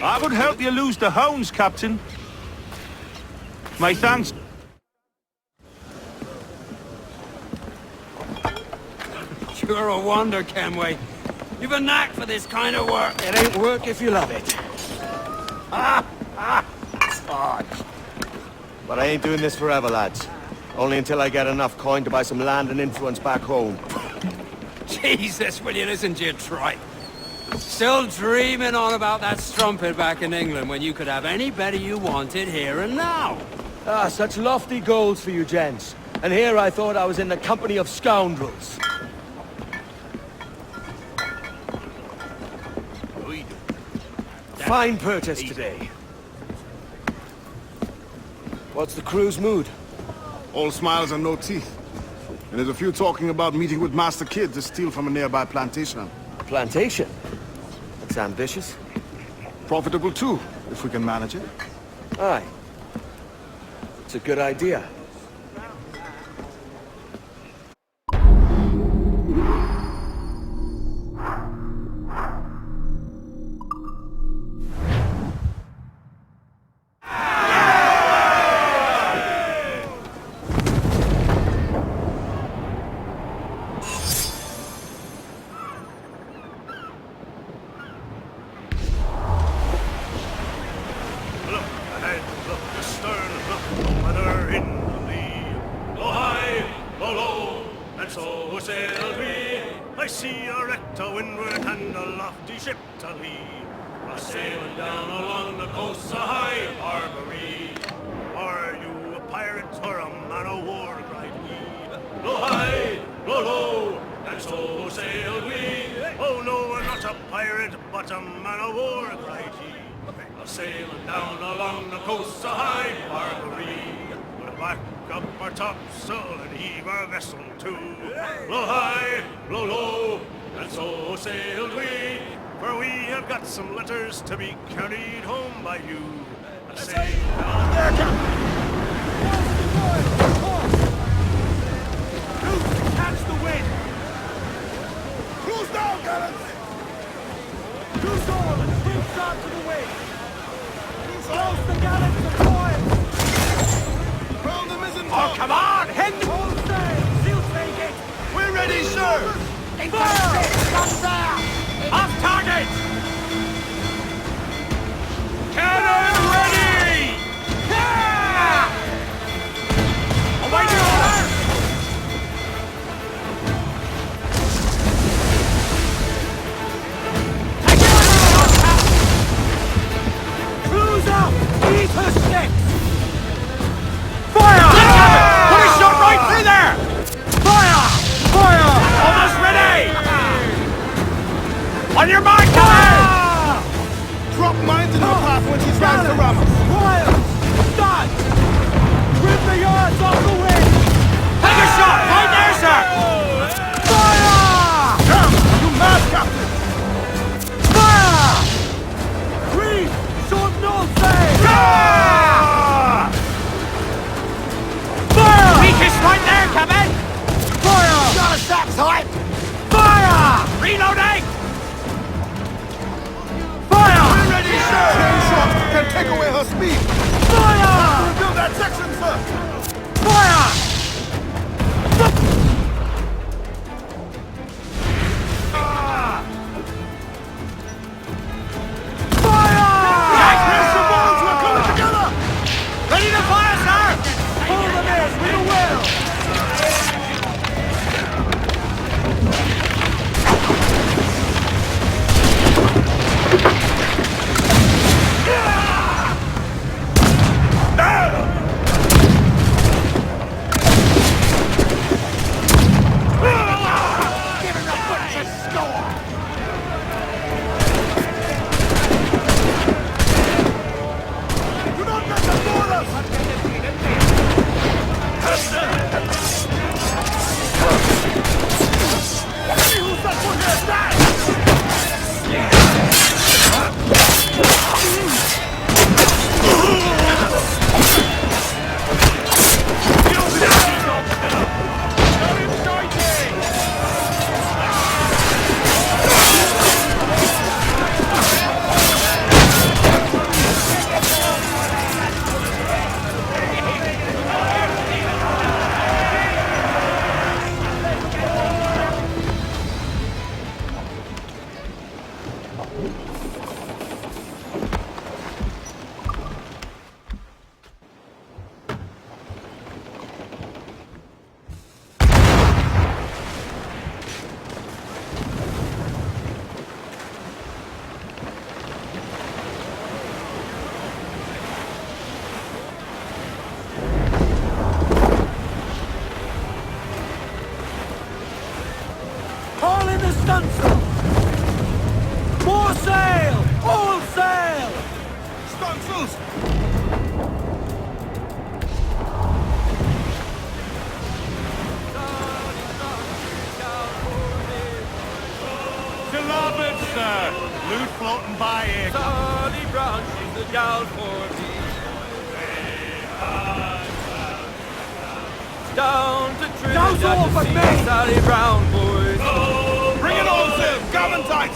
I would help you lose the hounds, Captain. My thanks. You're a wonder, Kenway. You've a knack for this kind of work. It ain't work if you love it. Odd. But I ain't doing this forever, lads. Only until I get enough coin to buy some land and influence back home. Jesus, will you listen to your tripe? Still dreaming on about that strumpet back in England when you could have any better you wanted here and now. Ah, such lofty goals for you gents. And here I thought I was in the company of scoundrels. Fine purchase today. What's the crew's mood? All smiles and no teeth. And there's a few talking about meeting with Master Kid to steal from a nearby plantation. Plantation? That's ambitious. Profitable too, if we can manage it. Aye. It's a good idea. I see a wreck to windward and a lofty ship to lee, a-sailing down along the coast of high Barbary. Are you a pirate or a man of war, cried we. Blow high, blow low, and so sailed we. Oh no, we're not a pirate, but a man of war, cried he. A-sailing down along the coast of high Barbary. We'll back up our topsail and heave our vessel to. Blow high, blow low, and so sailed we. For we have got some letters to be carried home by you. A sail down there, catch the wind! Cruise down, gallants! Cruise all and swing shot to the wind! Close the gallants and foil! Roll the mizzen top! Oh, come on! Head the whole sail! Seals make it! We're ready, sir! Fire! Guns there! Off target! Cannon ready! Yeah! Away the order! Cruise up! Eat her sticks! Fire! Put a shot right through there! Fire! Fire! Almost ready! On your mark, fire! Drop mines in her path when she's right to ram us. Wild! Start! Rip the yards off the wind! Take a shot! Right there, sir! Fire! Damn! You mad, Captain! Fire! Reef! Short north sail! Ah! Fire! Weakest right there, Captain! Fire! Got a sack side! Fire! Reloading! Fire! We're ready, sir! 10 shots can take away her speed! Fire! Rebuild that section, sir! Fire! Here's some balls! We're coming together! Ready to fire, sir! Pull them in with a will! Stunsail! More sail! All sail! Stunsails! To larboard, sir. Loot floating by here. Charlie Brown, she's the gal for me. Down to Trinidad to see Sally Brown, boys. Bring it on, Sim! Cabin tight!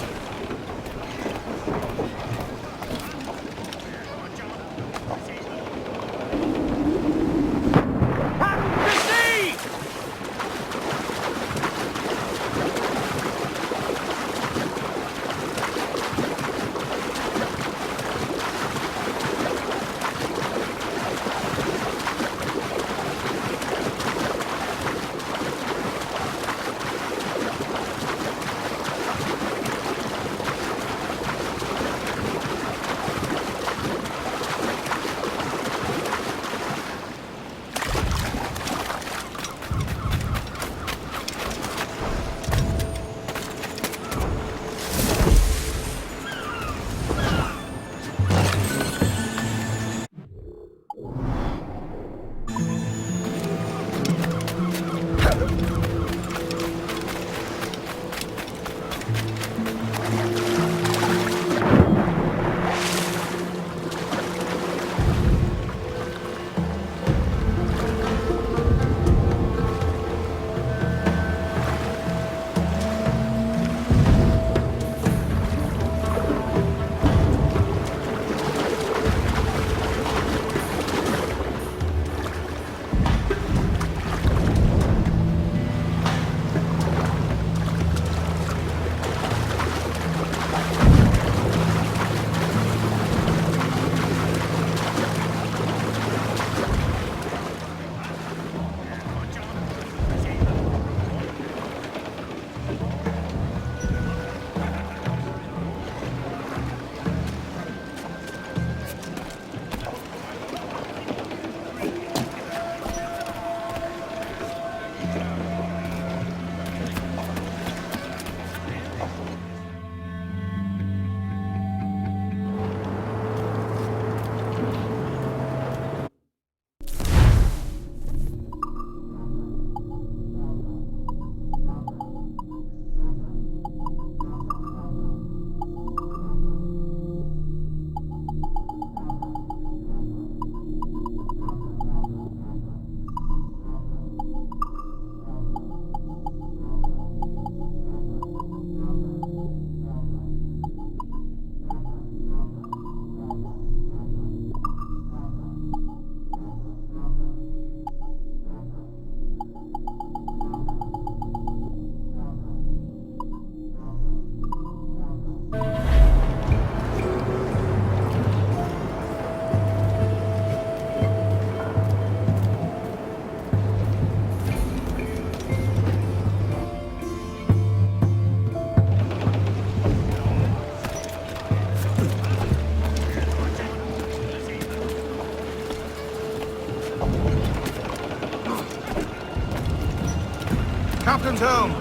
Captain's home!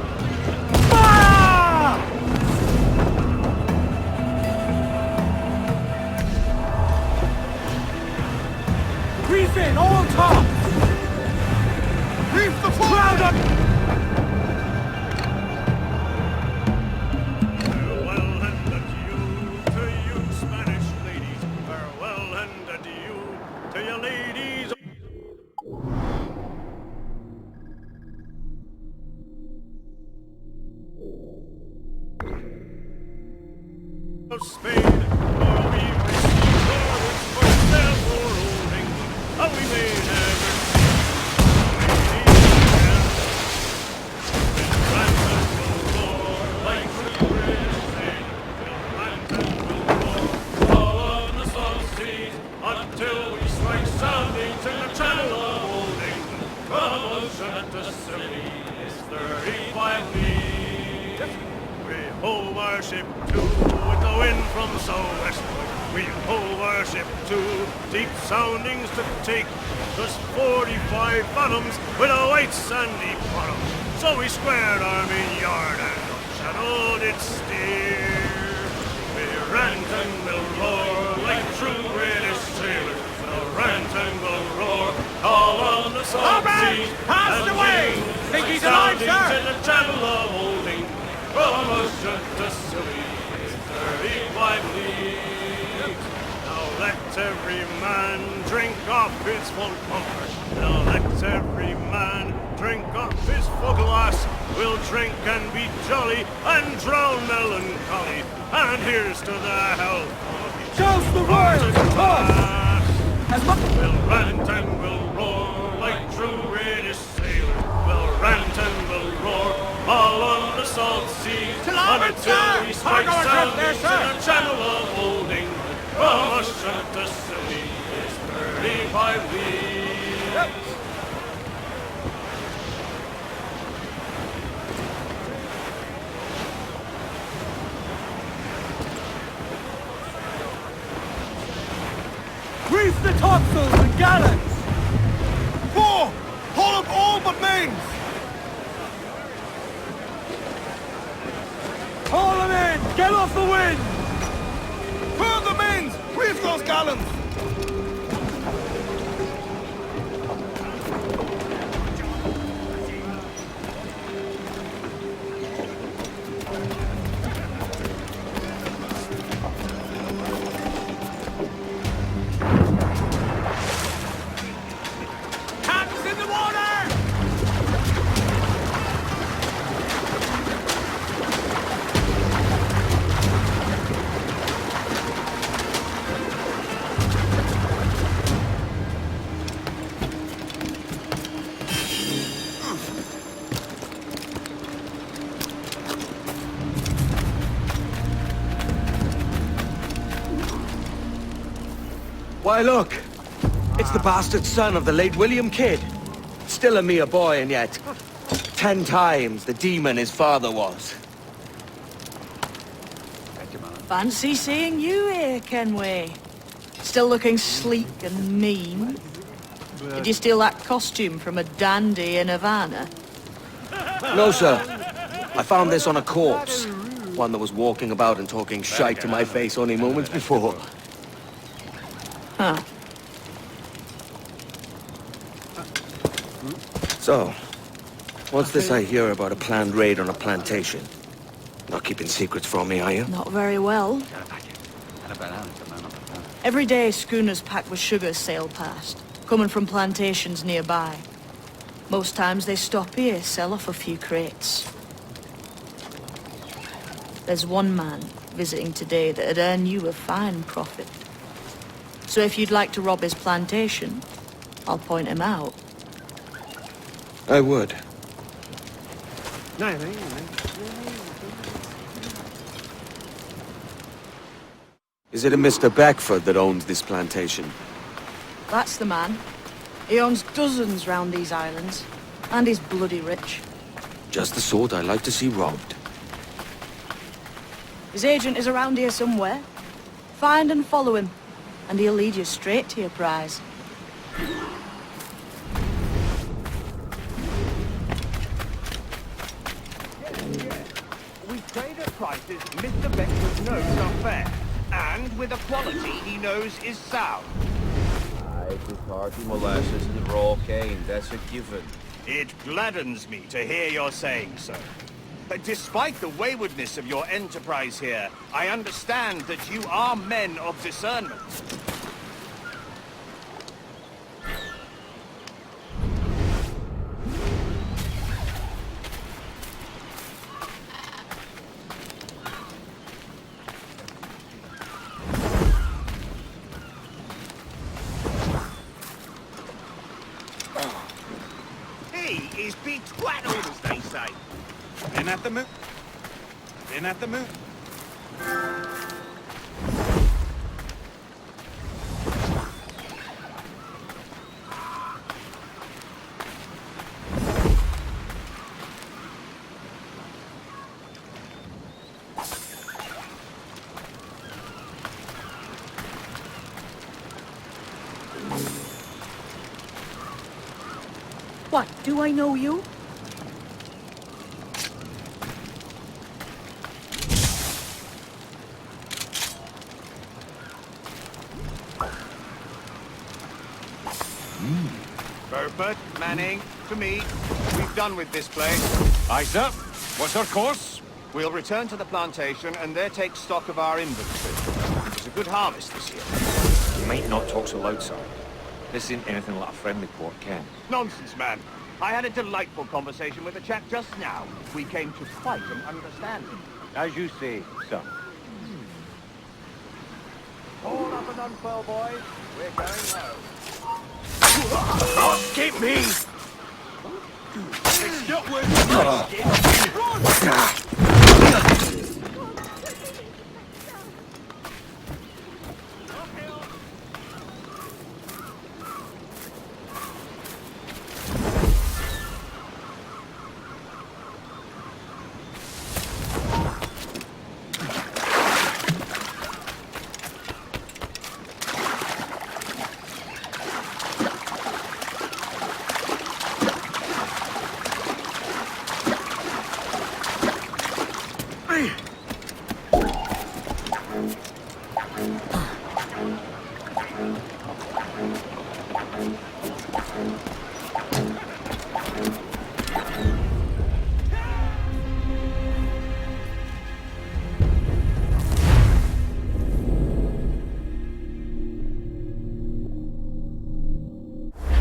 Fire! Reef in, all tops! Reef the fore! Crowd up! Farewell and adieu to you Spanish ladies. Farewell and adieu to you ladies. Of Spain, for we received orders for sail for old England, and we may never like the British say, Atlantis will roar all on the South Seas until we strike soundings in the channel of old England. From ocean to sea is 35 leagues. We hove our ship to with the wind from southwestward. We hove our ship to deep soundings to take just 45 fathoms with a white sandy bottom. So we squared our main yard and up cannot it steer. We'll rant and we'll roar like true British sailors. We'll rant and we'll roar all on the salt sea. Pass away! Think he's alive, sir? In the channel of holding from ocean to Scilly is 35 leagues. Now let every man drink off his full comfort. Now let every man drink off his full glass. We'll drink and be jolly and drown melancholy. And here's to the health of each Toast the royal class. We'll rant and we'll roar like true British sailors. We'll rant and we'll roar all on the salt sea. Until we strike soundings in a channel of holding. From ocean to Scilly is 35 leagues. Grease the topsails and gallants! Four! Haul up all but mains! Haul them in! Get off the wind! Burn the mains! Grease those gallants! Caps in the water! Why, look! It's the bastard son of the late William Kidd. Still a mere boy, and yet 10 times the demon his father was. Fancy seeing you here, Kenway. Still looking sleek and mean. Did you steal that costume from a dandy in Havana? No, sir. I found this on a corpse. One that was walking about and talking shite to my face only moments before. Huh. So, what's this I hear about a planned raid on a plantation? Not keeping secrets from me, are you? Not very well. Every day, schooners packed with sugar sail past, coming from plantations nearby. Most times they stop here, sell off a few crates. There's one man visiting today that'd earn you a fine profit. So if you'd like to rob his plantation, I'll point him out. I would. Is it a Mr. Beckford that owns this plantation? That's the man. He owns dozens round these islands, and he's bloody rich. Just the sort I like to see robbed. His agent is around here somewhere. Find and follow him, and he'll lead you straight to your prize. We trade at prices Mr. Beckford knows are fair, and with a quality he knows is sound. Aye, good hearty molasses and raw cane, that's a given. It gladdens me to hear you're saying so. But despite the waywardness of your enterprise here, I understand that you are men of discernment. He is betwaddled, as they say. Been at the moon. Been at the moon. What, do I know you? Rupert, Manning, to me. We've done with this place. Aye, sir. What's our course? We'll return to the plantation and there take stock of our inventory. It was a good harvest this year. You might not talk so loud, sir. This isn't anything like a friendly port, Ken. Nonsense, man. I had a delightful conversation with a chap just now. We came to fight and understand him. As you say, sir. All up and unfurl, boys. We're going home. Keep me!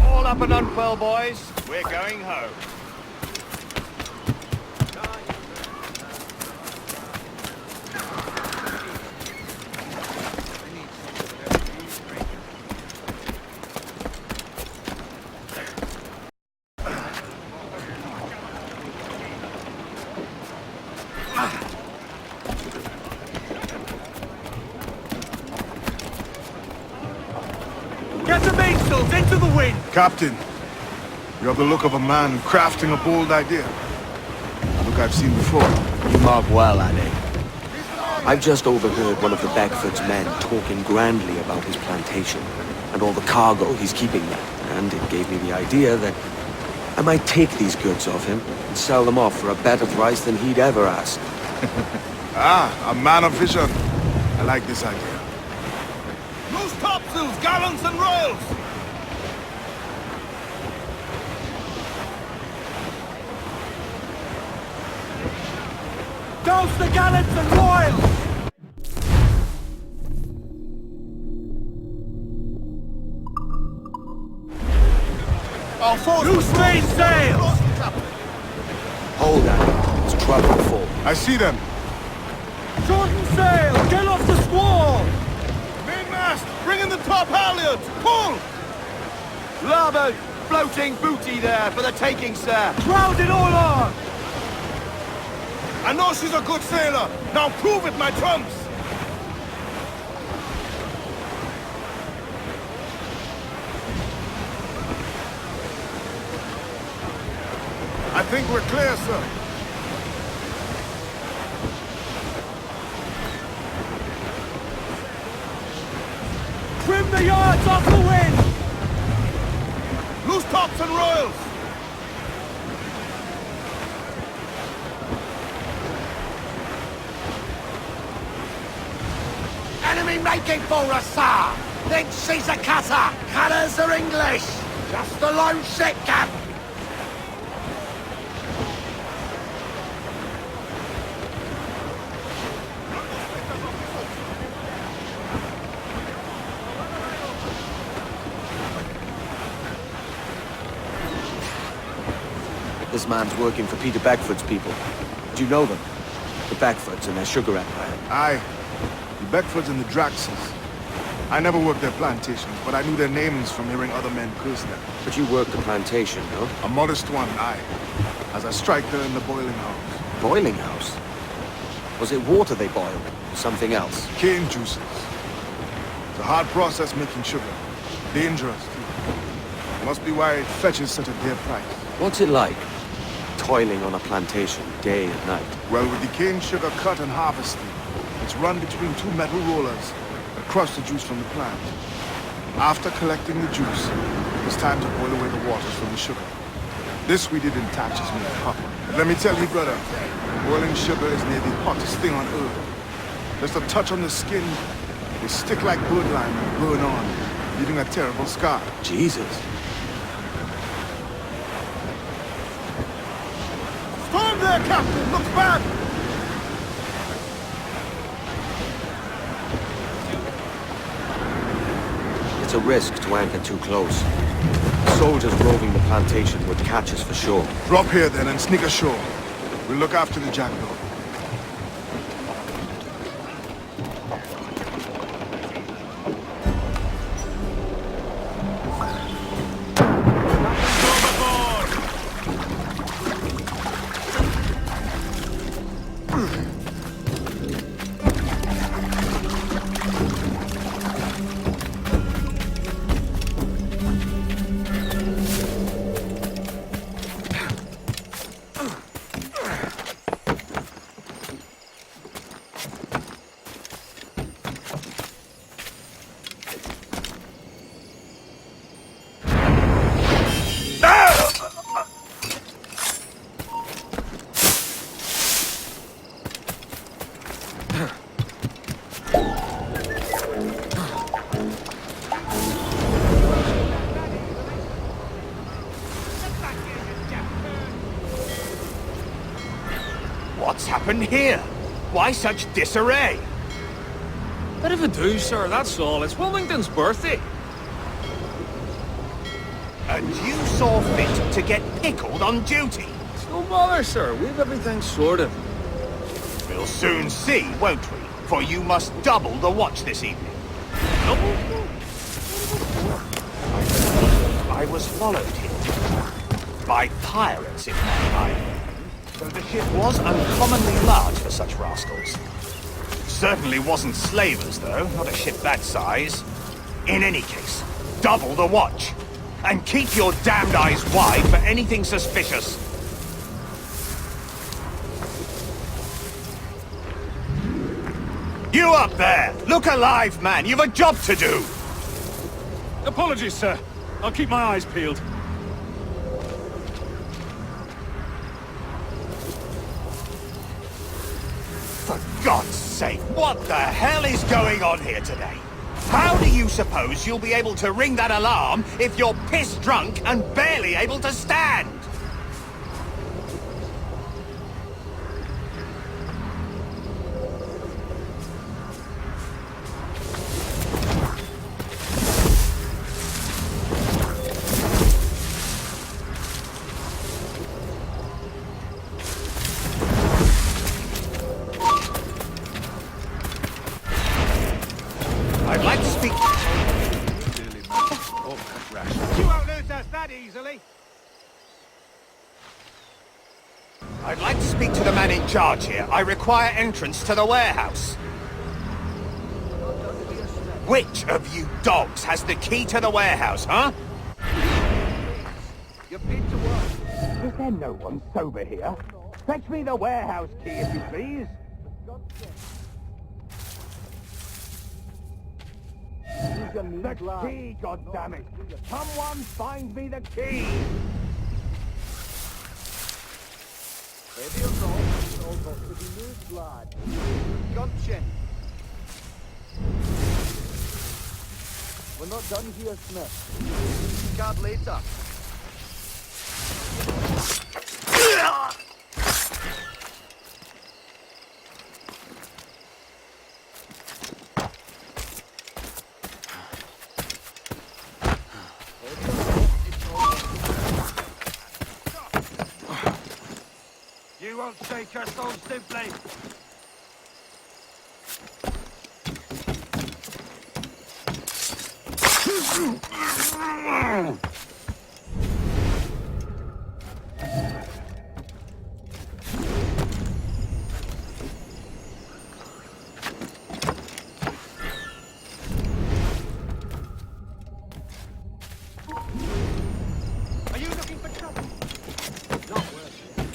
All up and unfurl, boys. We're going home. Get the mainsails into the wind! Captain, you have the look of a man crafting a bold idea. A look I've seen before. You mark well, Annie. I've just overheard one of the Beckford's men talking grandly about his plantation and all the cargo he's keeping there. And it gave me the idea that I might take these goods off him and sell them off for a better price than he'd ever ask. Ah, a man of vision. I like this idea. Loose topsails, gallants and royals! Douse the gallants and royals! Our force Loose mainsails! Hold, Annie. It's trouble full. I see them. Shorten sail! Get off the squall! Mainmast! Bring in the top halyards! Pull! Larboard! Floating booty there for the taking, sir. Round it all on! I know she's a good sailor. Now prove it, my trumps! I think we're clear, sir. Trim the yards off the wind! Loose tops and royals! Enemy making for us, sir. Think she's a cutter. Cutters are English. Just a lone ship, Cap. This man's working for Peter Beckford's people. Do you know them? The Beckfords and their sugar empire. Aye. The Beckfords and the Draxes. I never worked their plantations, but I knew their names from hearing other men curse them. But you worked the plantation, no? A modest one, aye. As a striker in the boiling house. Boiling house? Was it water they boiled? Or something else? Cane juices. It's a hard process making sugar. Dangerous, too. Must be why it fetches such a dear price. What's it like? Toiling on a plantation, day and night. Well, with the cane sugar cut and harvested, it's run between two metal rollers that crush the juice from the plant. After collecting the juice, it's time to boil away the waters from the sugar. This we did in Thatcher's made copper. Let me tell you, brother, boiling sugar is near the hottest thing on earth. Just a touch on the skin, will stick like birdlime and burn on, leaving a terrible scar. Jesus. there, Captain! Look back! It's a risk to anchor too close. Soldiers roving the plantation would catch us for sure. Drop here then and sneak ashore. We'll look after the jackdaw. What's happened here? Why such disarray? Bit of a do, sir, that's all. It's Wilmington's birthday. And you saw fit to get pickled on duty? It's no bother, sir. We've everything sorted. We'll soon see, won't we? For you must double the watch this evening. Double? I was followed here. By pirates, if not by. Though the ship was uncommonly large for such rascals. Certainly wasn't slavers, though. Not a ship that size. In any case, double the watch. And keep your damned eyes wide for anything suspicious. You up there! Look alive, man! You've a job to do! Apologies, sir. I'll keep my eyes peeled. For God's sake, what the hell is going on here today? How do you suppose you'll be able to ring that alarm if you're piss drunk and barely able to stand? I'd like to speak... You won't lose us that easily. I'd like to speak to the man in charge here. I require entrance to the warehouse. Which of you dogs has the key to the warehouse, huh? You're paid to work. Is there no one sober here? Fetch me the warehouse key, if you please. The key, goddammit! Someone find me the key! Gumption! We're not done here, Smith. Card later. You won't shake her so simply. Are you looking for trouble? Not worth it.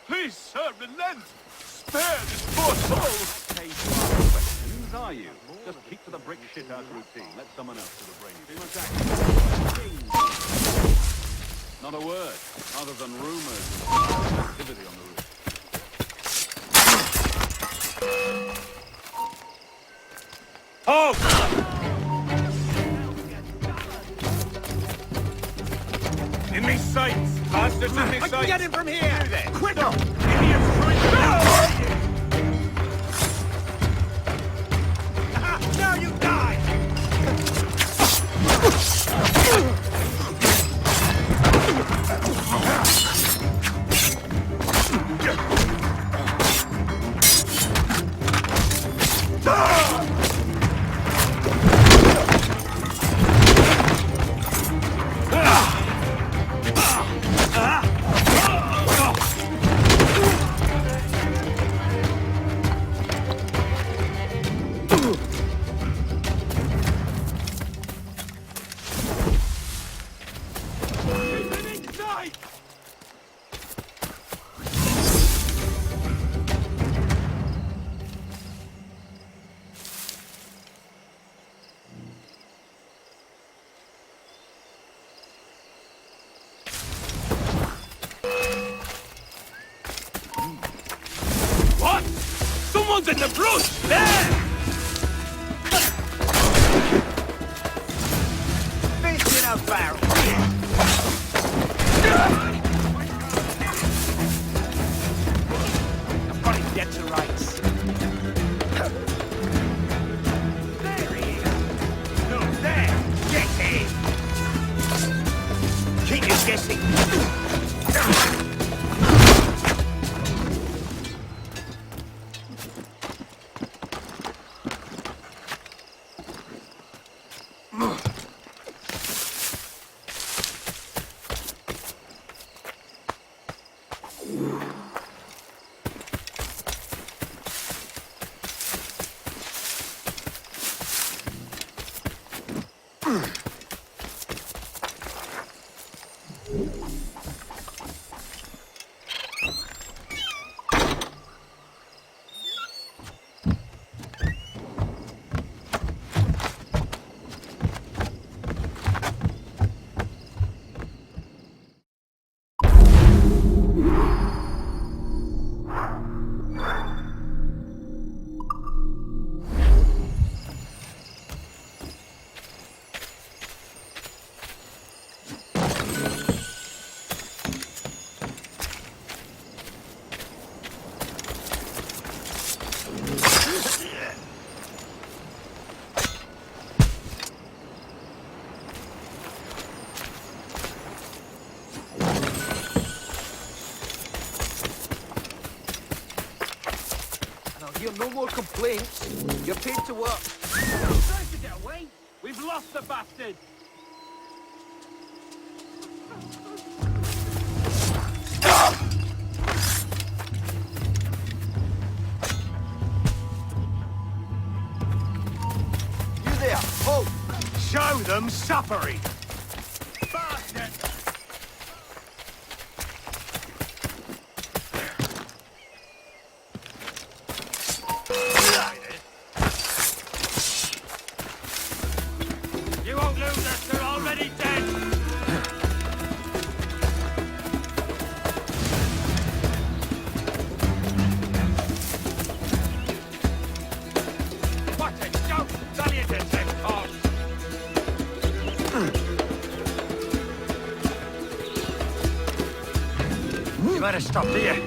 Please, sir, relent! Spare this poor soul! Hey, you are questions, are you? Just keep to the brick shit out routine. Let someone else do the brain. Not a word, other than rumors of activity on the roof. sights! Bastards in his sights! Get him from here! Quicker! Idiots trying to... Now you die! What? Someone's in the brush! There! Fish in a barrel! I've got him dead to rights. There he is! No, there! Get him! Keep you guessing! No more complaints. You're paid to work. Trying to get away. We've lost the bastard. You there! Halt! Show them suffering. Bastard. You won't lose us, they're already dead! Watch it, don't! Valiant attempt, Hobbs! You better stop here.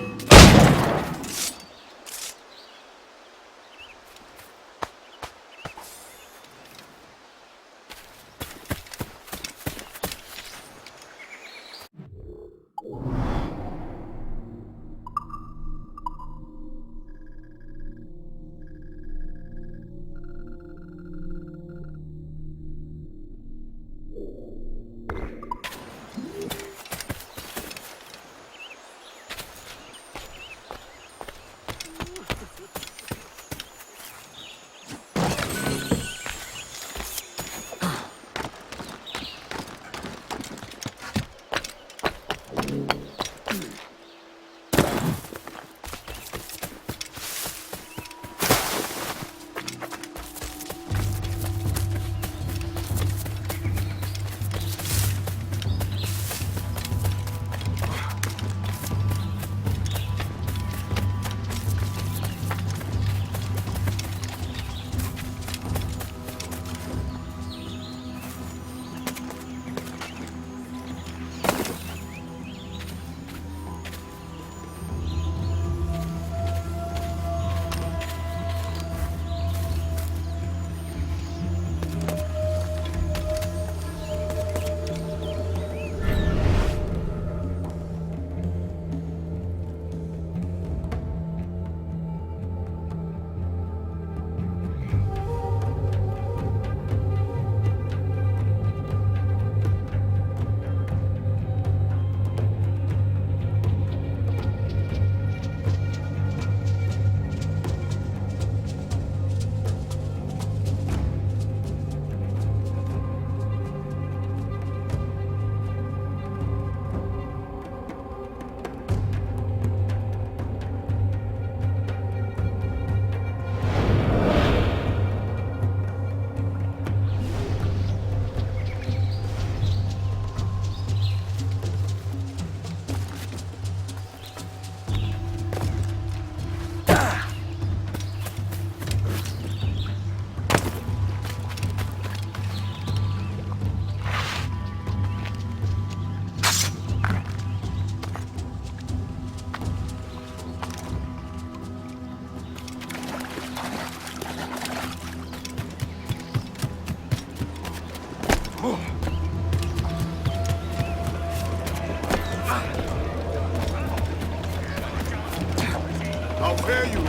How fare you,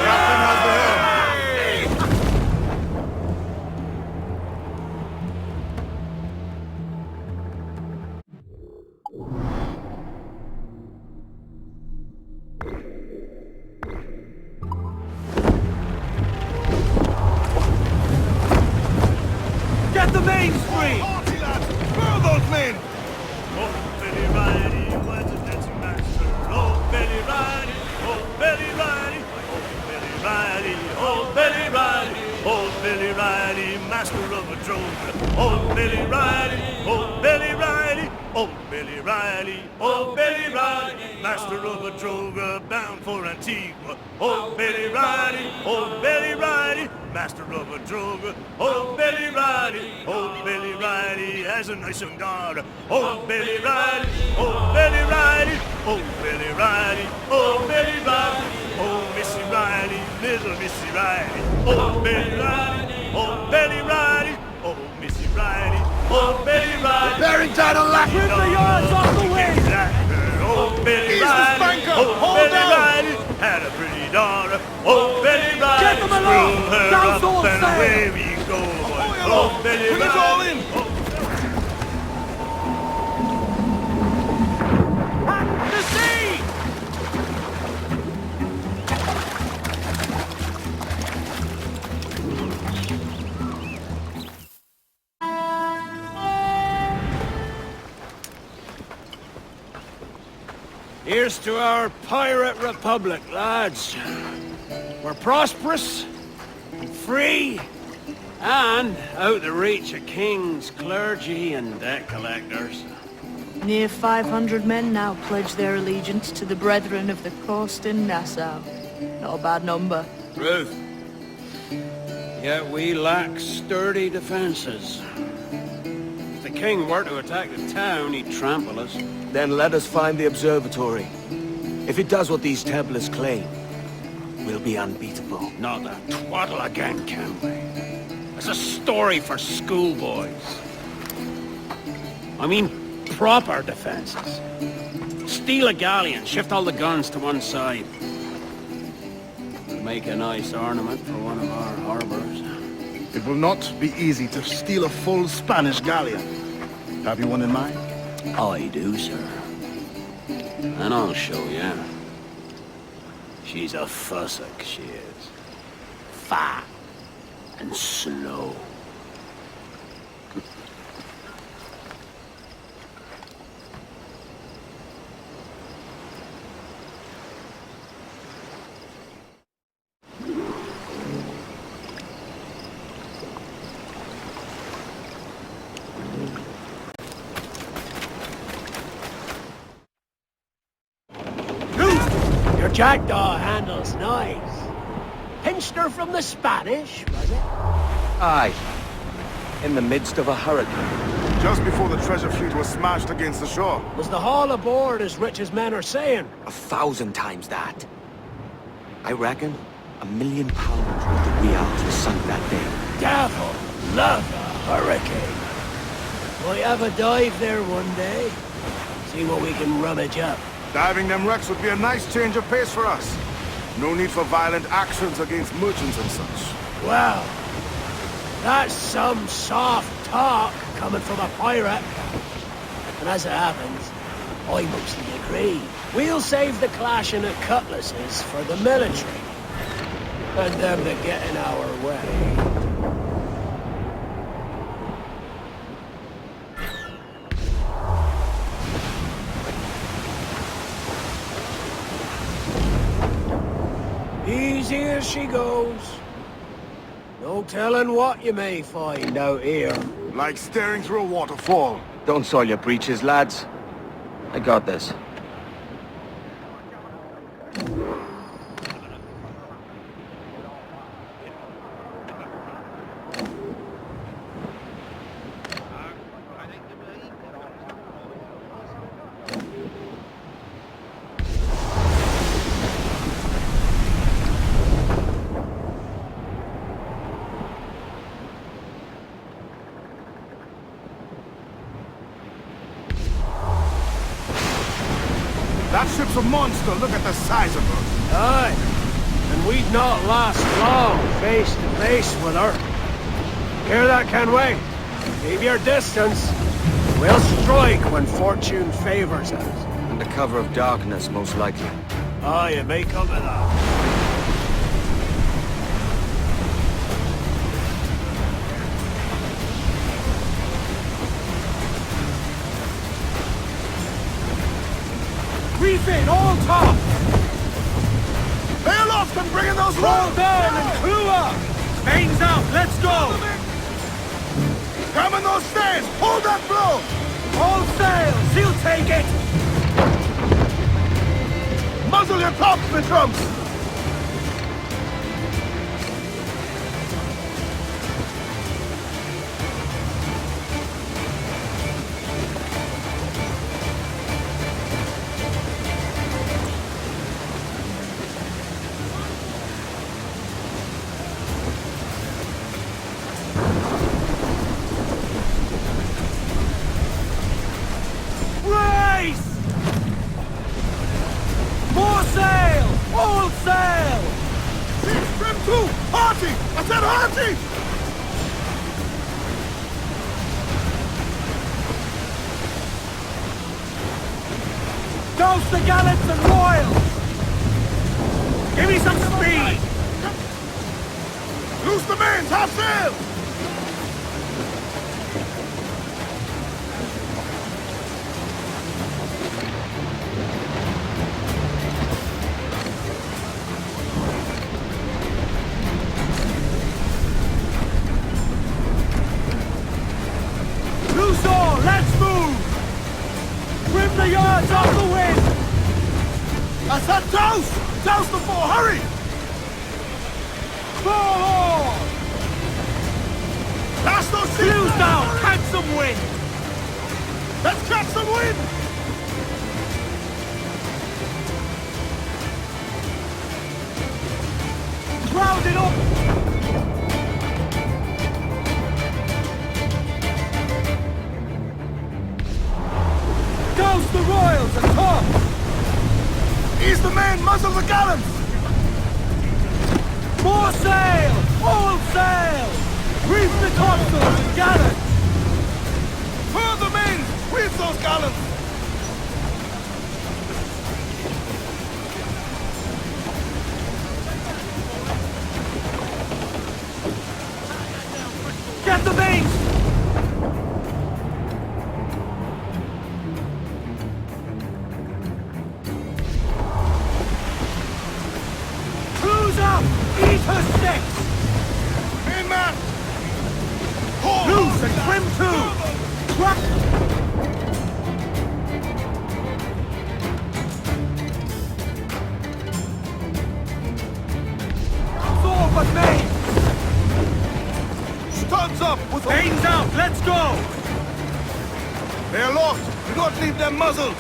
Captain has the helm. Get the mains free! Party lads, furl those men! Oh, Billy Riley, what's a dancing master? Oh, Billy Riley, oh, Billy Riley, oh, Billy Riley, oh, Billy Riley, oh, Billy Riley, master of a drover. Oh, Billy Riley, oh, Billy Riley, oh, Billy Riley, oh, Billy Riley, master of a drover bound for Antigua. Oh, Billy Riley, oh, Billy Riley, master of a drover. Oh, Billy Riley, oh, Billy Riley has a nice young daughter. Oh, Billy Riley, oh, Billy Riley, oh, Billy Riley, oh, Billy Riley, oh, Missy Riley, little Missy Riley. Oh, Billy Riley, oh, Billy Riley, oh, Missy Riley, oh, Billy Riley. Bearing down on lack. Rip the yards off the way. Oh, Billy Ease the Riley, spanker. oh, Hold Billy down. Riley had a pretty daughter. Oh, Billy Riley, Get them along. screw her Down up sword and sail. away we go. Oh, Billy Bring it Riley. all in. To sea! Here's to our pirate republic, lads. We're prosperous, and free, and out the reach of kings, clergy, and debt collectors. Near 500 men now pledge their allegiance to the Brethren of the Coast in Nassau. Not a bad number. Truth. Yet we lack sturdy defenses. If the king were to attack the town, he'd trample us. Then let us find the observatory. If it does what these Templars claim, we'll be unbeatable. Not that twaddle again, can we? It's a story for schoolboys. I mean, proper defenses. Steal a galleon, shift all the guns to one side. Make a nice ornament for one of our harbors. It will not be easy to steal a full Spanish galleon. Have you one in mind? I do, sir. And I'll show you. She's a fussock, she is. Fat and slow. Your jackdaw handle's nice. Pinched her from the Spanish, was it? Aye. In the midst of a hurricane. Just before the treasure fleet was smashed against the shore. Was the haul aboard as rich as men are saying? 1,000 times that. I reckon £1 million worth of reals was sunk that day. Devil love a hurricane. Might have a dive there one day. See what we can rummage up. Diving them wrecks would be a nice change of pace for us. No need for violent actions against merchants and such. Well, that's some soft talk coming from a pirate. And as it happens, I mostly agree. We'll save the clashing of cutlasses for the military. And them to get in our way. Easy as she goes. No telling what you may find out here. Like staring through a waterfall. Don't soil your breeches, lads. I got this. monster. Look at the size of her. Aye. And we'd not last long face to face with her. Hear that, Kenway? Keep your distance. We'll strike when fortune favors us. Under cover of darkness, most likely. Aye, it may come to that. Refit, all top! Bail off and bring in those Roll rolls! down and clue up! Mains out, let's go! Come in those stairs! Hold that blow! All sails, he'll take it! Muzzle your tops, Vitrums! Race! More sail! All sail! Trim two! Hearty! I said hearty! Douse the gallants and royals! Give me some speed! Loose the mains! Half sail! Loose all, let's move! Trim the yards off the wind! I said douse! Douse the fore! Hurry! Fall on! Pass those seas! Fuse down, catch some wind! Let's catch some wind! Round it up! Douse the royals and top! Ease the main! Muzzle the gallants! More sail! All sail! Reef the topsails and gallants! Furl the mains! Reef those gallants! Get the mains! Cruise up! Eat her sticks! Main man! Hold! Loose and trim too! Crack! Forward main! Studs up! With Mains out, let's go! They're locked! Do not leave them muzzled!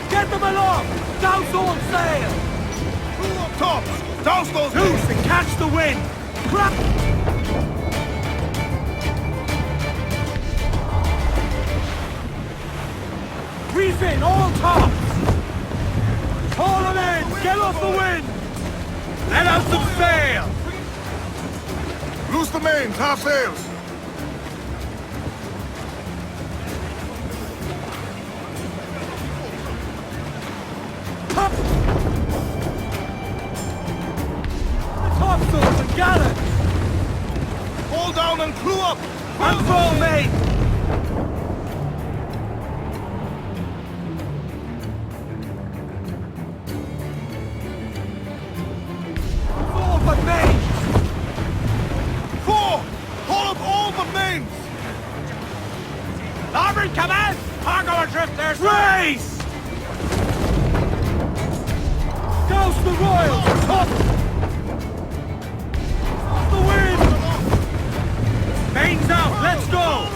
Get them along! Douse all sail! Crew up tops! Douse those Loose and catch the wind! Crack! Reef in, all tops! Haul them in! Get off the wind! Let out some sail! Loose the mains! Half sails! Top! The topsails and gallants! Hold down and crew up! Unfurl main! Forward main! Four! Haul up all but mains! Larboard command! Cargo adrift there, race! Douse the royals! Top! Off the wind! Mains out, let's go!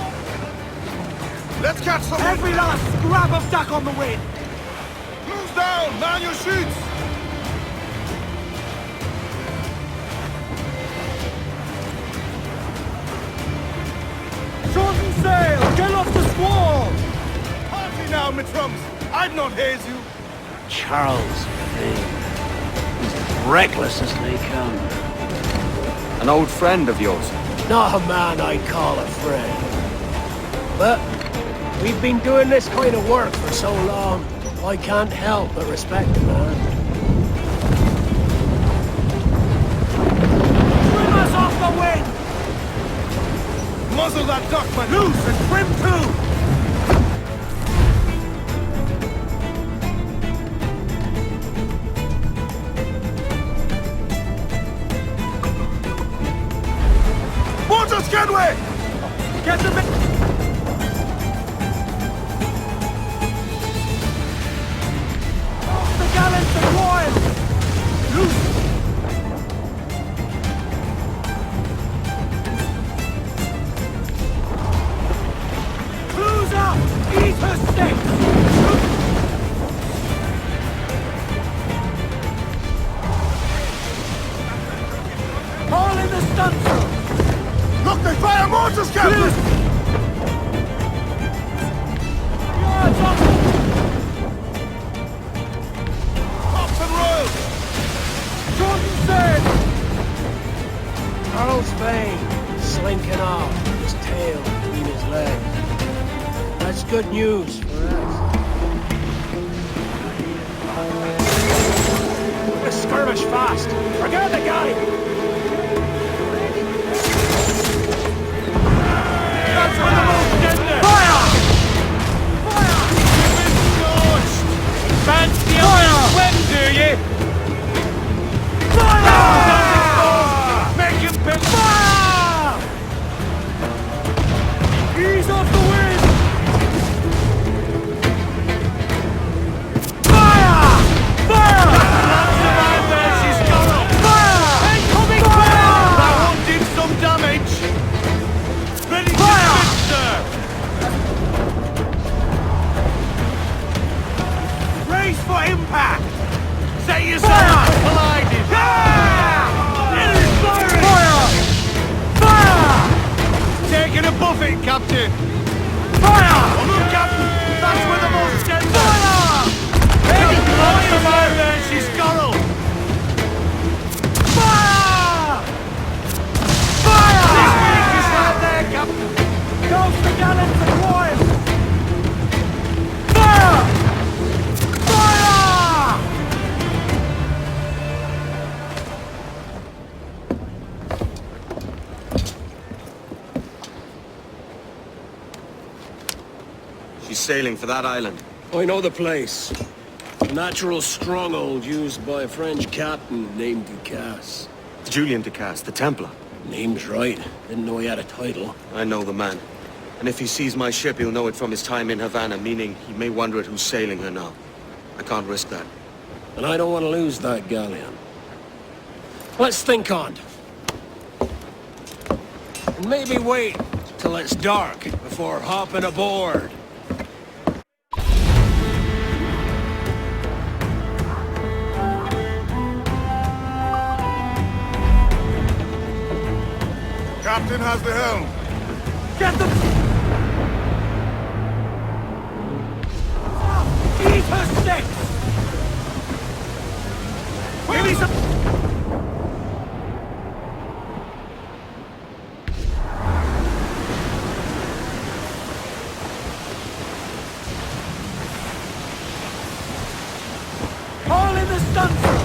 Let's catch some Every last scrap of duck on the wind! Cruise down! Man your sheets! now, Mitrums. I'd not haze you. Charles Vane. He's as reckless as they come. An old friend of yours. Not a man I'd call a friend. But we've been doing this kind of work for so long, I can't help but respect the man. Swim us off the wind! Muzzle that duckman. Loose and trim too! Water Skidway! Get the Off the gallants and royals! loose! Cruise up! Eat her sticks! Haul in the stunsail! Look, they fire mortars, Captain! Yards up! Tops and royals! Jordan said! Charles Vane, slinking off, his tail between his legs. That's good news for us. The skirmish fast! Forget the guy! That's where the most dead there! Fire! Fancy a swim, do you? Fire! Make him pick! Fire! Ease off the wind! Fire! Fire! There she's gone! Fire! Incoming Fire! That one did some damage! Ready to Fire! fit, sir! Brace for impact! Set yourself Fire! up for colliding! It is firing! Fire! Taking a buffet, Captain! Fire! Look, Captain! That's where the most dead Fire! there, she's gone! Fire! Fire! He's right there, Captain! Goes the gallants and royals! Fire! Fire! She's sailing for that island. I know the place. A natural stronghold used by a French captain named Ducasse. Julian Ducasse, the Templar. Name's right. Didn't know he had a title. I know the man. And if he sees my ship, he'll know it from his time in Havana, meaning he may wonder at who's sailing her now. I can't risk that. And I don't want to lose that galleon. Let's think on it. And maybe wait till it's dark before hopping aboard. Captain has the helm. Get them! Eat her sticks! Give me some... Haul in the stunsail!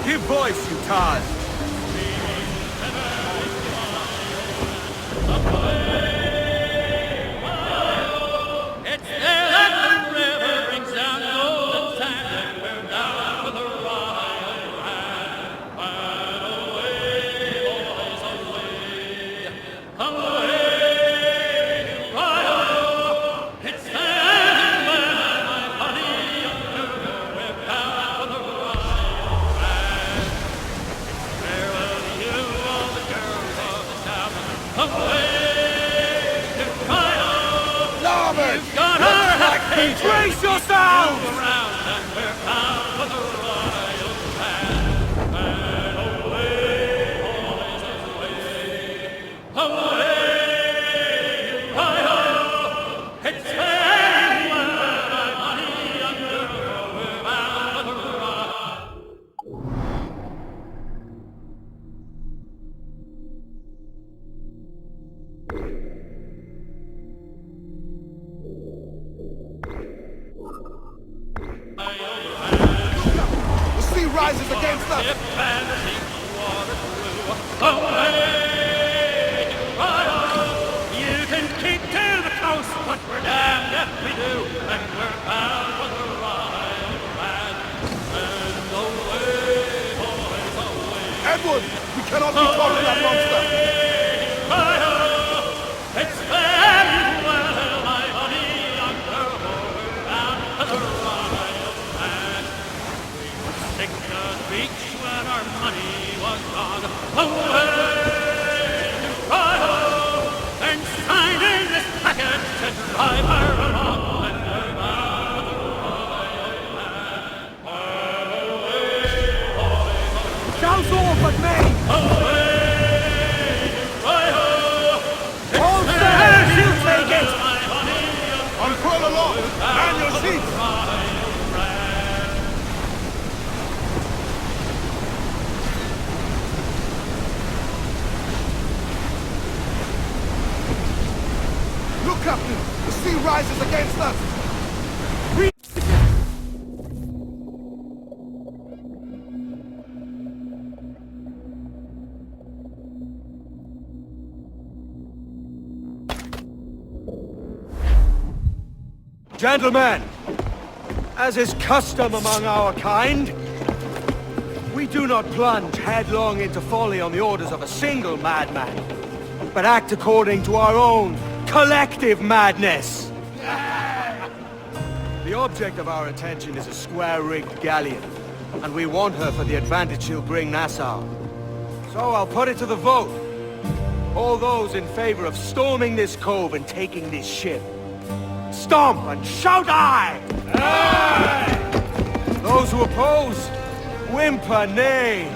Give voice, you Taz! Brace yourselves! rises against us! You can keep to the coast, but we're damned if we do, and we're bound for the Rhine land. And away, boys, away. Edward! We cannot be caught in that monster! It's very well, my honey, under we're bound for the Rhine land. We were sick to the beach when our money was gone. Away! And signed in this package to drive her along and her bound to the Rhine land. Shouts all but me! Hold there! She'll take it! Unfurl along! Man your seats! Look, Captain! The sea rises against us! Gentlemen, as is custom among our kind, we do not plunge headlong into folly on the orders of a single madman, but act according to our own collective madness. The object of our attention is a square-rigged galleon, and we want her for the advantage she'll bring Nassau. So I'll put it to the vote. All those in favor of storming this cove and taking this ship, stomp and shout aye! Aye! Those who oppose, whimper nay.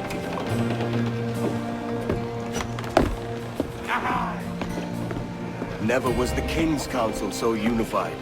Never was the King's Council so unified.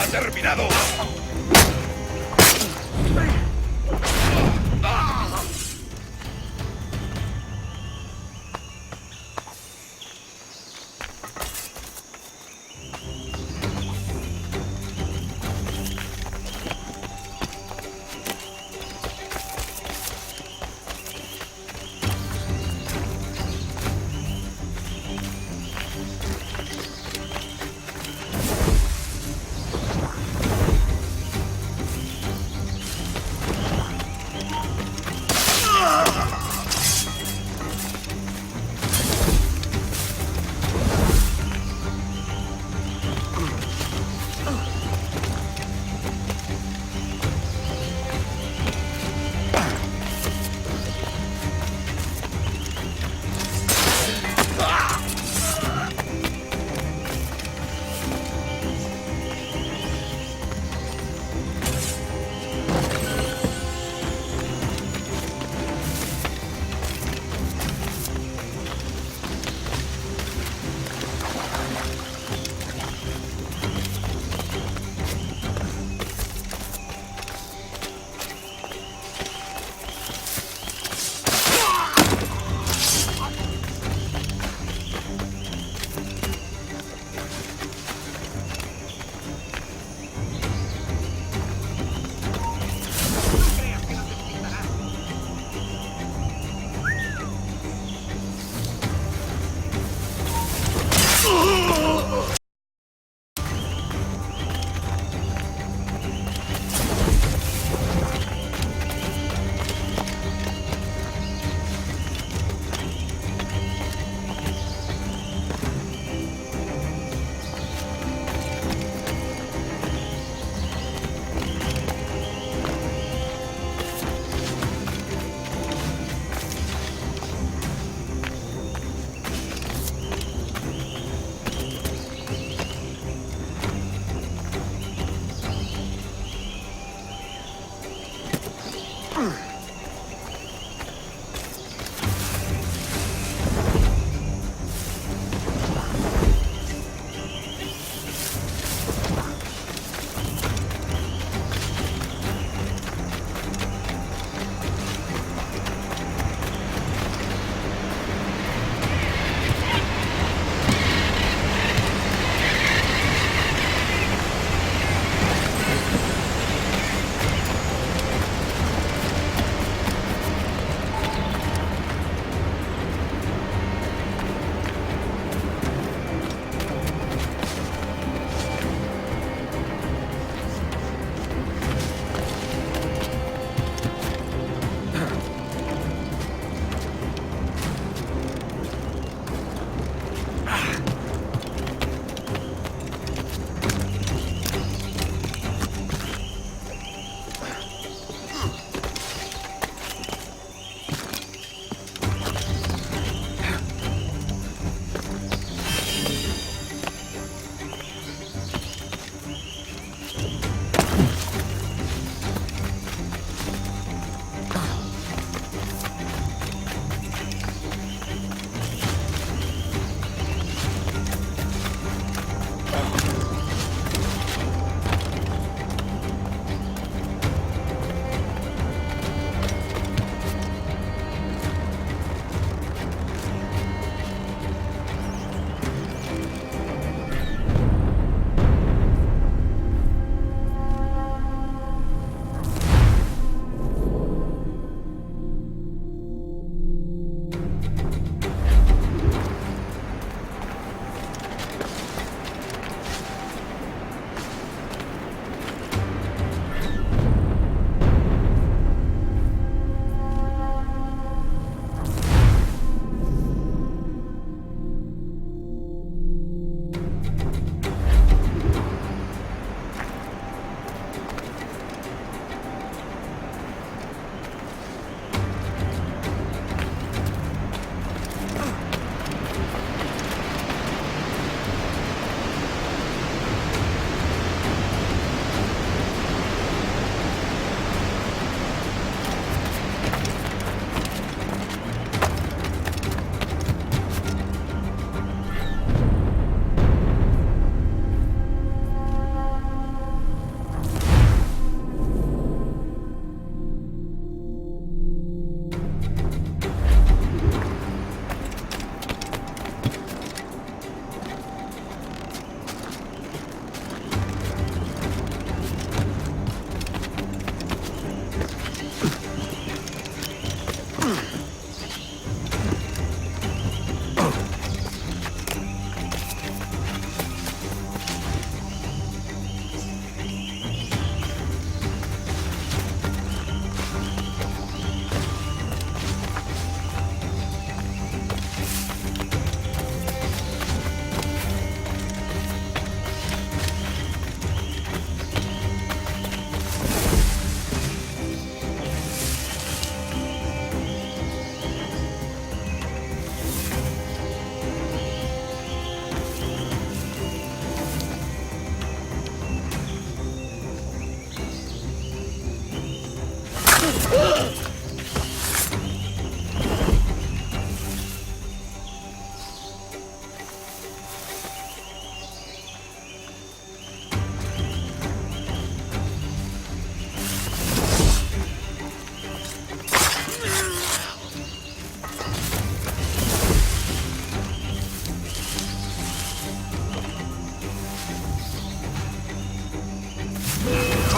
¡Ha terminado!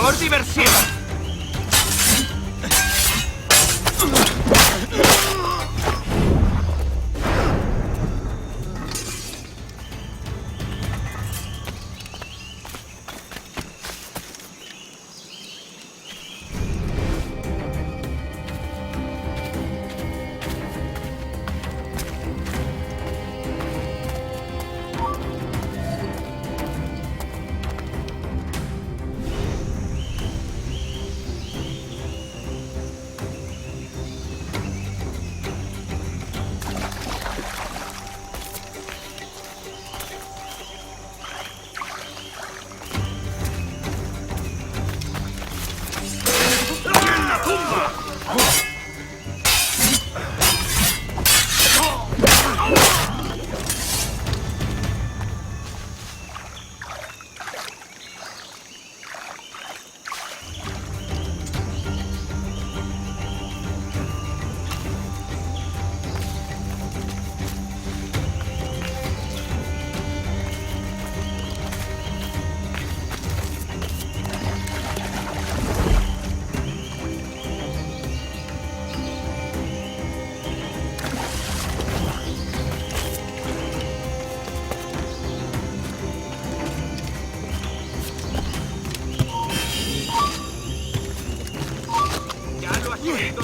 por diversión.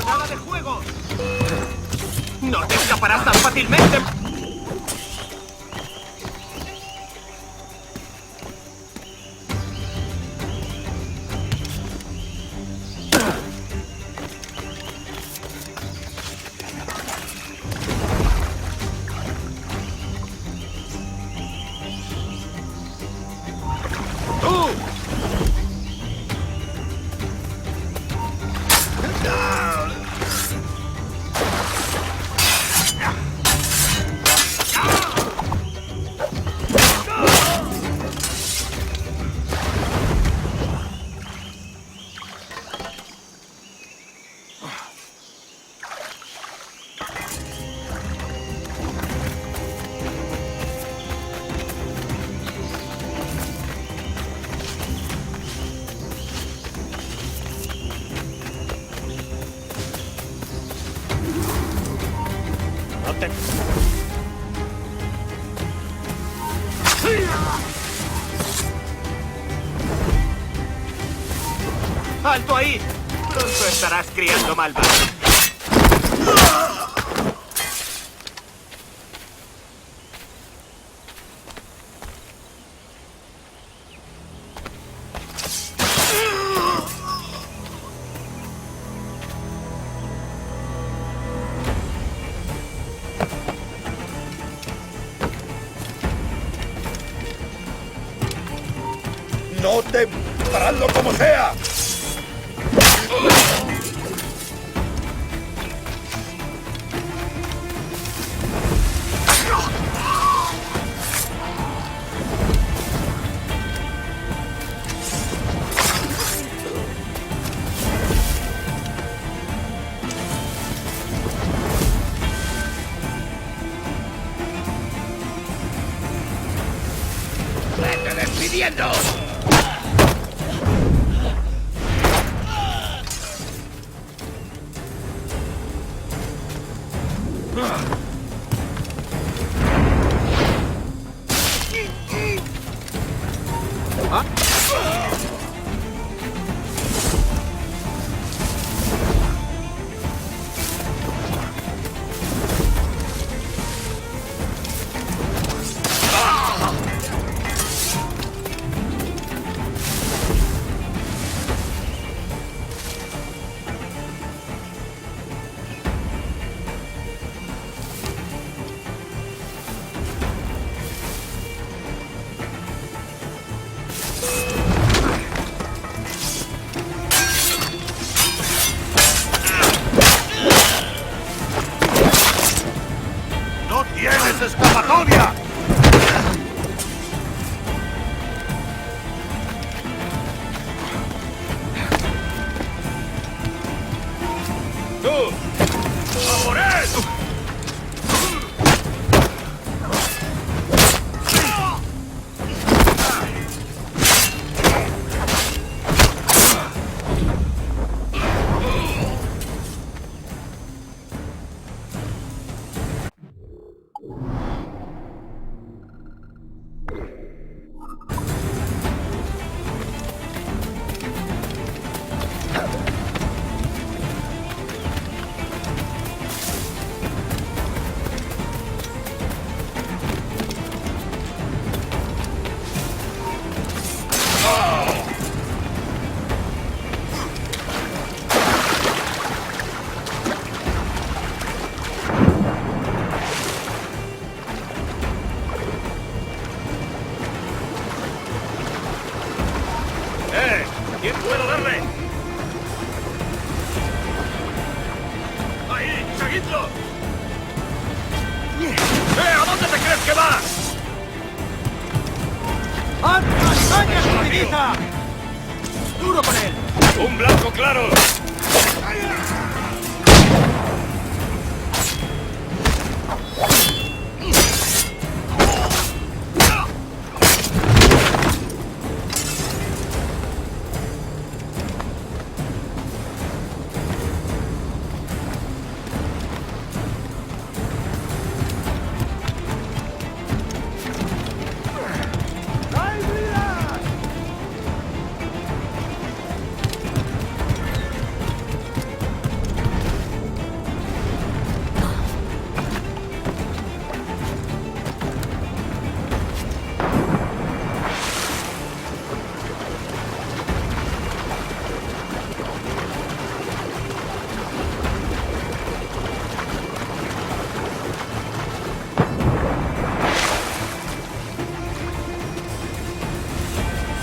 ¡Nada de juego! ¡No te escaparás tan fácilmente! ¡Alto ahí! Pronto estarás criando malvados. ¡No te... paradlo como sea! ¡Vete despidiendo! ¡No tienes escapatoria! ¡Tú! ¡A por él! ¿Quién puedo verle? ¡Ahí! ¡Seguidlo! ¿A dónde te crees que vas? ¡Duro con él! ¡Un blanco claro!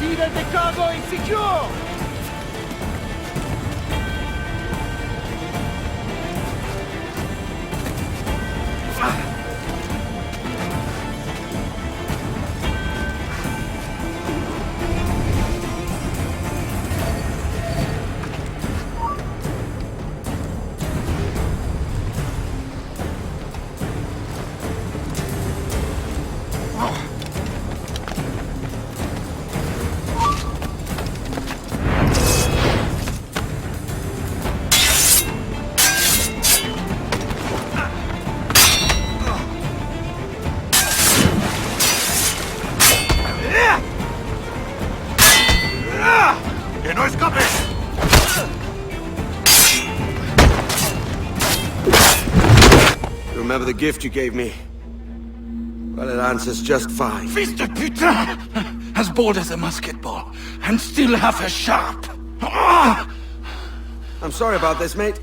See that the cargo is secure! ¡Que no escapes! Remember the gift you gave me? Well, it answers just fine. Fils de putain! As bold as a musket ball, and still half as sharp. I'm sorry about this, mate.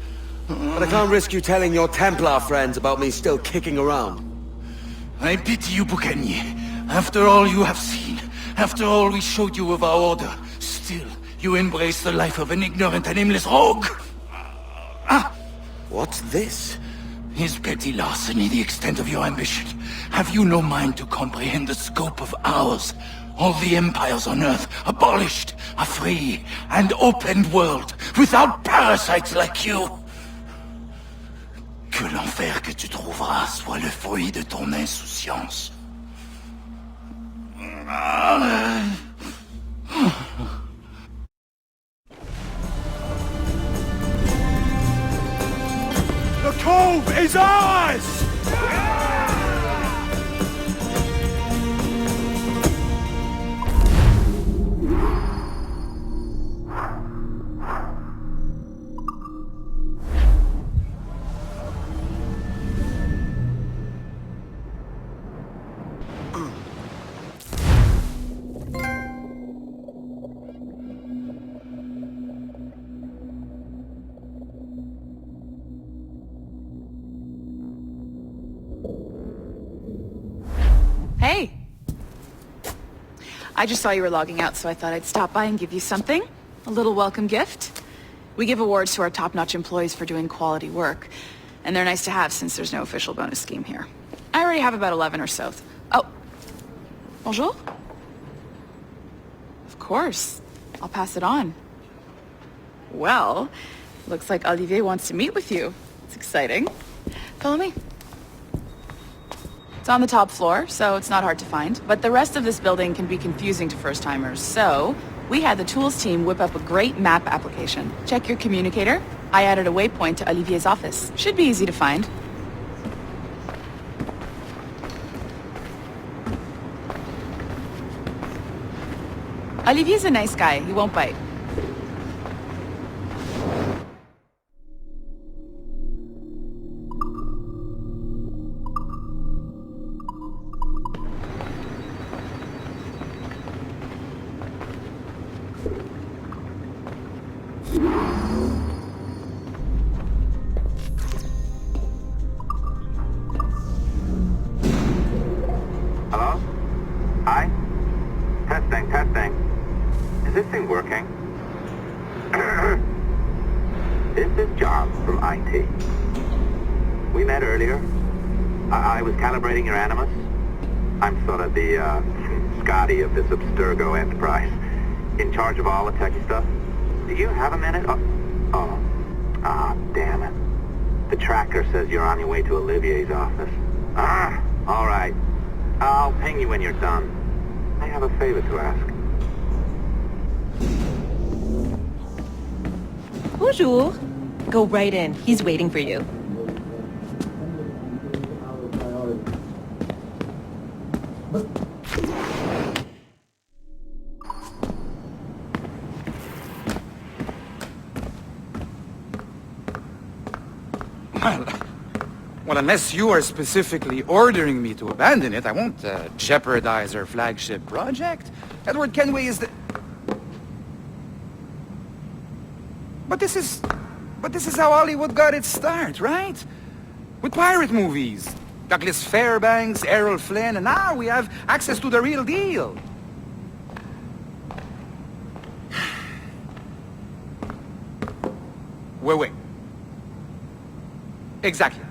But I can't risk you telling your Templar friends about me still kicking around. I pity you, Boucanier. After all you have seen, after all we showed you of our order, still you embrace the life of an ignorant and aimless rogue. What's this? Is petty larceny the extent of your ambition? Have you no mind to comprehend the scope of ours? All the empires on Earth abolished, a free and open world, without parasites like you. Que l'enfer que tu trouveras soit le fruit de ton insouciance. The cove is ours! Hey! I just saw you were logging out, so I thought I'd stop by and give you something. A little welcome gift. We give awards to our top-notch employees for doing quality work, and they're nice to have since there's no official bonus scheme here. I already have about 11 or so. Oh. Bonjour? Of course. I'll pass it on. Well, looks like Olivier wants to meet with you. It's exciting. Follow me. It's on the top floor, so it's not hard to find. But the rest of this building can be confusing to first-timers, so we had the tools team whip up a great map application. Check your communicator. I added a waypoint to Olivier's office. Should be easy to find. Olivier's a nice guy. He won't bite. Hello? Hi? Testing, testing. Is this thing working? This is John from IT. We met earlier. I was calibrating your animus. I'm sort of the, Scotty of this Abstergo enterprise. In charge of all the techie stuff. Do you have a minute? Damn it. The tracker says you're on your way to Olivier's office. All right. I'll ping you when you're done. I have a favor to ask. Bonjour. Go right in. He's waiting for you. Well, unless you are specifically ordering me to abandon it, I won't jeopardize our flagship project. Edward Kenway is the... But this is how Hollywood got its start, right? With pirate movies. Douglas Fairbanks, Errol Flynn, and now we have access to the real deal. Wait. Exactly.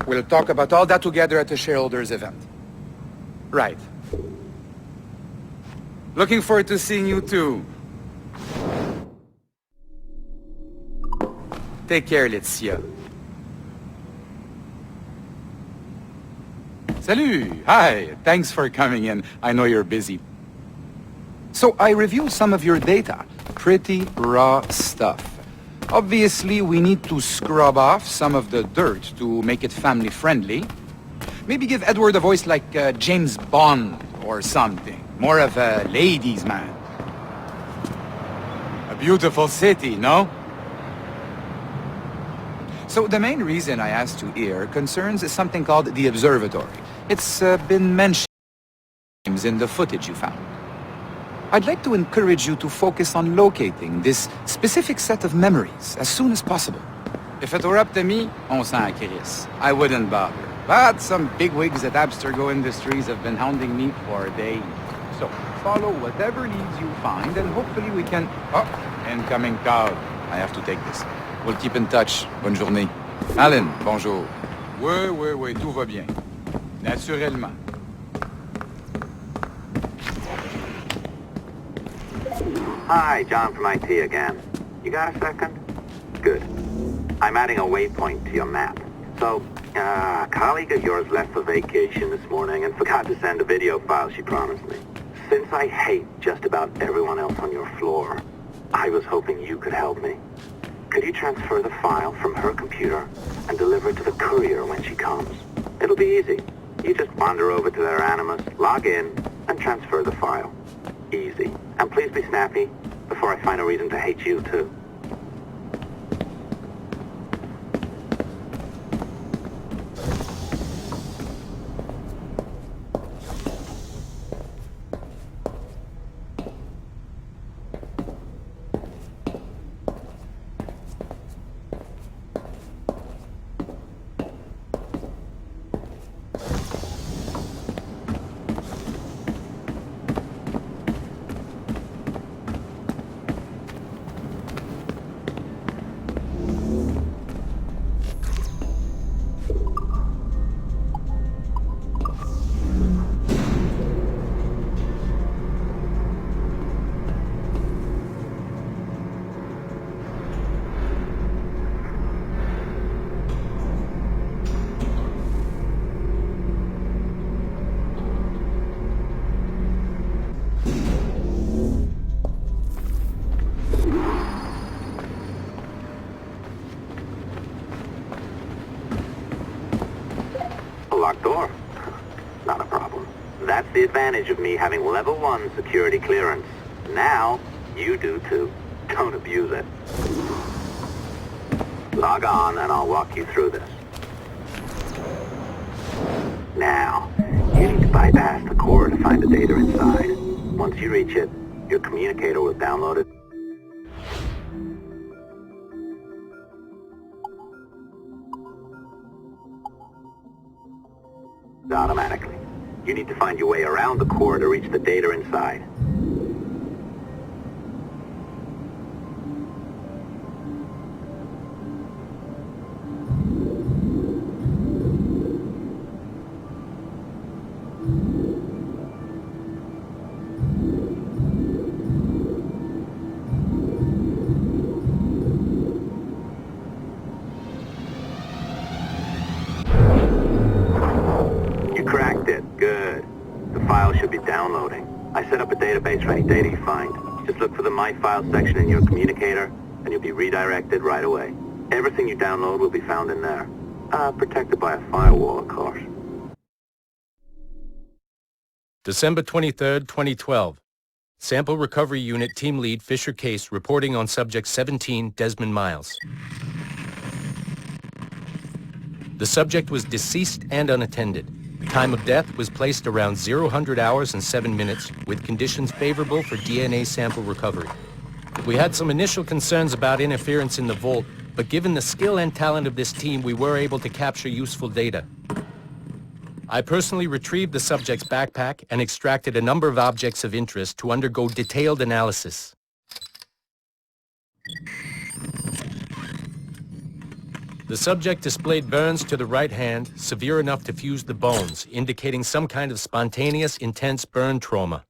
We'll talk about all that together at the shareholders event. Right. Looking forward to seeing you too. Take care, Laetitia. Salut! Hi! Thanks for coming in. I know you're busy. So I reviewed some of your data. Pretty raw stuff. Obviously, we need to scrub off some of the dirt to make it family-friendly. Maybe give Edward a voice like James Bond or something. More of a ladies' man. A beautiful city, no? So the main reason I asked you here concerns something called the observatory. It's been mentioned in the footage you found. I'd like to encourage you to focus on locating this specific set of memories as soon as possible. If it were up to me, on s'en crisse. I wouldn't bother. But some bigwigs at Abstergo Industries have been hounding me for days. So, follow whatever leads you find, and hopefully we can... Oh, incoming call. I have to take this. We'll keep in touch. Bonne journée. Alan, bonjour. Oui, tout va bien. Naturellement. Hi, John from IT again. You got a second? Good. I'm adding a waypoint to your map. So, a colleague of yours left for vacation this morning and forgot to send a video file she promised me. Since I hate just about everyone else on your floor, I was hoping you could help me. Could you transfer the file from her computer and deliver it to the courier when she comes? It'll be easy. You just wander over to their Animus, log in, and transfer the file. Easy. And please be snappy before I find a reason to hate you, too. Locked door. Not a problem. That's the advantage of me having level 1 security clearance. Now, you do too. Don't abuse it. Log on and I'll walk you through this. Now, you need to bypass the core to find the data inside. Once you reach it, your communicator will download it. Automatically. You need to find your way around the core to reach the data inside. files should be downloading. I set up a database for any data you find. Just look for the My Files section in your communicator, and you'll be redirected right away. Everything you download will be found in there. Protected by a firewall, of course. December 23rd, 2012. Sample Recovery Unit Team Lead Fisher Case reporting on Subject 17, Desmond Miles. The subject was deceased and unattended. The time of death was placed around 00 hours and 7 minutes, with conditions favorable for DNA sample recovery. We had some initial concerns about interference in the vault, but given the skill and talent of this team, we were able to capture useful data. I personally retrieved the subject's backpack and extracted a number of objects of interest to undergo detailed analysis. The subject displayed burns to the right hand, severe enough to fuse the bones, indicating some kind of spontaneous, intense burn trauma.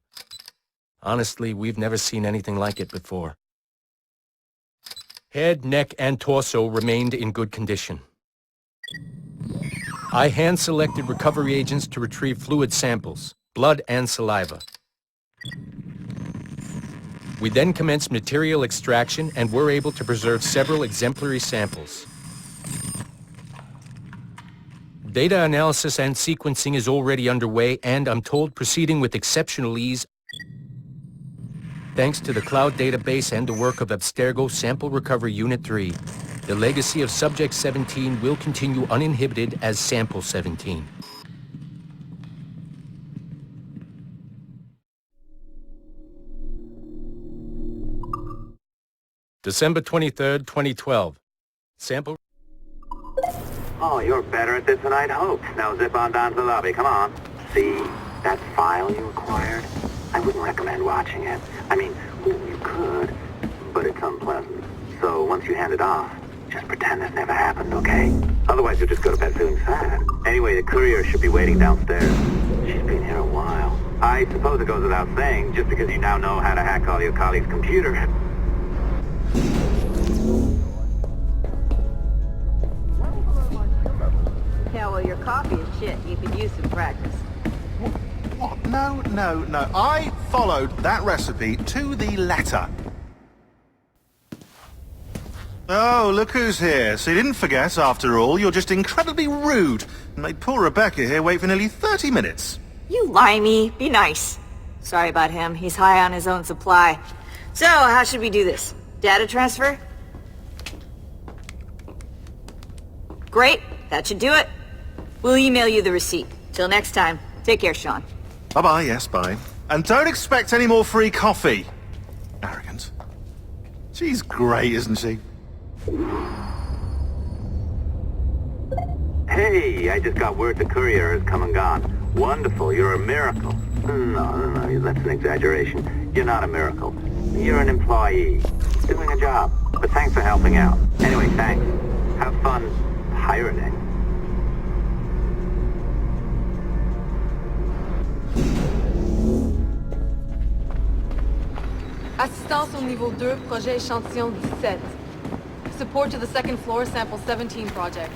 Honestly, we've never seen anything like it before. Head, neck, and torso remained in good condition. I hand-selected recovery agents to retrieve fluid samples, blood and saliva. We then commenced material extraction and were able to preserve several exemplary samples. Data analysis and sequencing is already underway, and I'm told proceeding with exceptional ease thanks to the cloud database and the work of Abstergo Sample Recovery Unit 3. The legacy of Subject 17 will continue uninhibited as Sample 17. December 23rd, 2012. Sample... Oh, you're better at this than I'd hoped. Now zip on down to the lobby. Come on. See that file you acquired? I wouldn't recommend watching it. I mean, you could, but it's unpleasant. So once you hand it off, just pretend this never happened, okay? Otherwise, you'll just go to bed feeling sad. Anyway, the courier should be waiting downstairs. She's been here a while. I suppose it goes without saying, just because you now know how to hack all your colleagues' computers. Yeah, well, your coffee is shit. You could use some practice. What? No. I followed that recipe to the letter. Oh, look who's here. So you didn't forget, after all. You're just incredibly rude and made poor Rebecca here wait for nearly 30 minutes. You limey. Be nice. Sorry about him. He's high on his own supply. So, how should we do this? Data transfer? Great. That should do it. We'll email you the receipt. Till next time. Take care, Sean. Bye-bye, yes, bye. And don't expect any more free coffee. Arrogant. She's great, isn't she? Hey, I just got word the courier has come and gone. Wonderful, you're a miracle. No, that's an exaggeration. You're not a miracle. You're an employee. Doing a job. But thanks for helping out. Anyway, thanks. Have fun pirating. Assistance au niveau 2, projet échantillon 17. Support to the second floor, sample 17 project.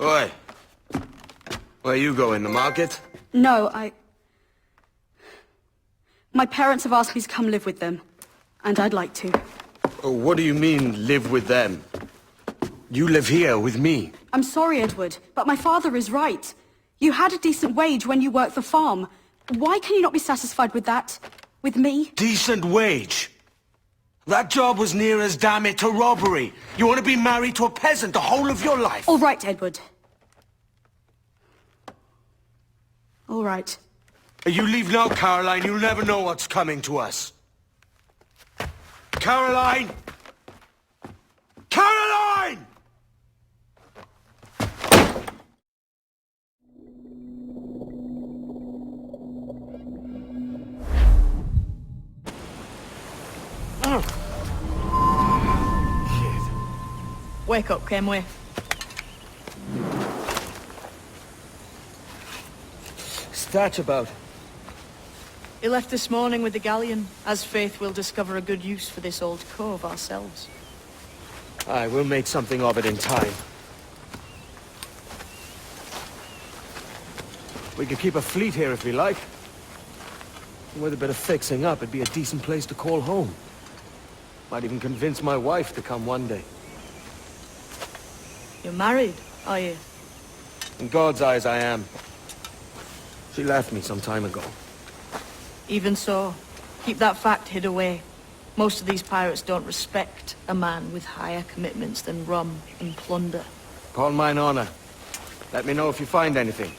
Oi. Where you going, the market? No, My parents have asked me to come live with them, and I'd like to. Oh, what do you mean, live with them? You live here with me. I'm sorry, Edward, but my father is right. You had a decent wage when you worked the farm. Why can you not be satisfied with that? With me? Decent wage? That job was near as damn it to robbery. You want to be married to a peasant the whole of your life? All right, Edward. All right. You leave now, Caroline, you'll never know what's coming to us. Caroline! Caroline! Wake up, Kenway. that about? He left this morning with the galleon. As faith, we'll discover a good use for this old cove ourselves. Aye, we'll make something of it in time. We could keep a fleet here if we like. And with a bit of fixing up, it'd be a decent place to call home. Might even convince my wife to come one day. You're married, are you? In God's eyes, I am. She left me some time ago. Even so, keep that fact hid away. Most of these pirates don't respect a man with higher commitments than rum and plunder. Call mine honor. Let me know if you find anything.